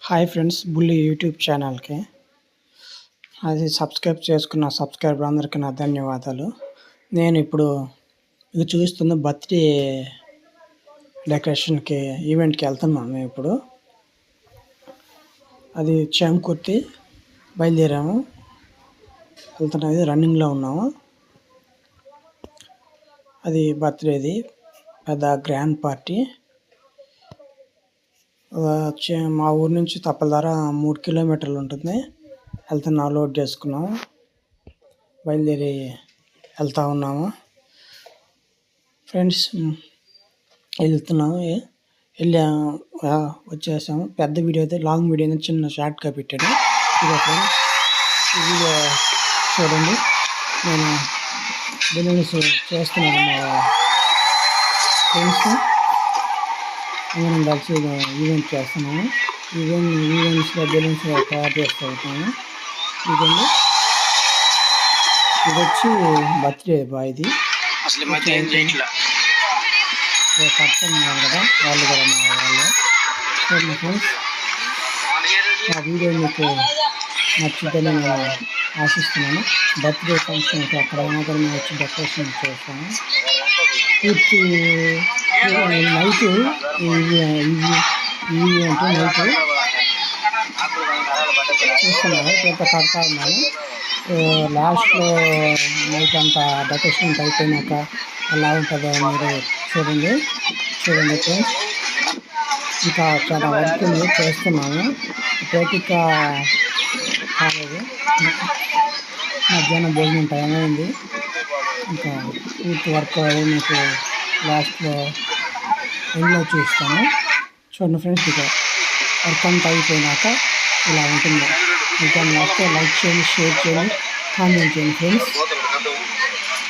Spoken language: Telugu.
హాయ్ ఫ్రెండ్స్, బుల్లి యూట్యూబ్ ఛానల్కి అది సబ్స్క్రైబ్ చేసుకున్న సబ్స్క్రైబర్ అందరికీ నా ధన్యవాదాలు. నేను ఇప్పుడు ఇది చూస్తున్న బర్త్డే డెకరేషన్కి ఈవెంట్కి వెళ్తున్నాము. ఇప్పుడు అది చేమకుర్తి బయలుదేరాము, వెళ్తున్నాం. రన్నింగ్లో ఉన్నాము. అది బర్త్డేది పెద్ద గ్రాండ్ పార్టీ. మా ఊరు నుంచి తప్పలధార 3 కిలోమీటర్లు ఉంటుంది. వెళ్తున్నాం, లోడ్ చేసుకున్నాము, బయలుదేరి వెళ్తూ ఉన్నాము ఫ్రెండ్స్. వెళ్తున్నాము, వచ్చేసాము. పెద్ద వీడియో అయితే లాంగ్ వీడియో అయితే చిన్న షార్ట్గా పెట్టాను. ఇదే ఫ్రెండ్స్, ఈ వీడియో చూడండి. నేను బిజినెస్ చేస్తున్నాను మా ఫ్రెండ్స్ అందరం కలిసి ఈవెంట్ చేస్తున్నాము. ఈవెంట్స్లో బెలూన్స్లో తయారు చేస్తూ ఉంటాము. ఇదండి, ఇది వచ్చి బర్త్డే బాయ్ది. కడుతున్నారు కదా వాళ్ళు కూడా మా వాళ్ళు. చూడండి ఫ్రెండ్స్, ఆ వీడియో మీకు నచ్చుద్దని నేను ఆశిస్తున్నాను. బర్త్డే ఫంక్షన్కి అక్కడైనా కూడా మేము వచ్చి డెకరేషన్ చేస్తాము. పూర్తి నైట్ ఈవెంట్ నైట్ చూస్తున్నాను, కొంత కడతా ఉన్నాను. లాస్ట్లో నైట్ అంతా డెకరేషన్ అయిపోయినాక ఎలా ఉంటుందో మీరు చూడండి ఫ్రెండ్స్. ఇంకా చాలా వర్క్ చేస్తున్నాము. ఇప్పటికీ కాలేదు, మధ్యాహ్నం భోజనం టైం అయింది. ఇంకా పూర్తి వర్క్ మీకు లాస్ట్లో ఎండ్లో చూస్తాను. చూడండి ఫ్రెండ్స్, ఇక వర్క్ అంతా అయిపోయినాక ఇలా ఉంటుంది. ఇంకా నచ్చితే లైక్ చేయండి, షేర్ చేయండి, కామెంట్ చేయండి ఫ్రెండ్స్.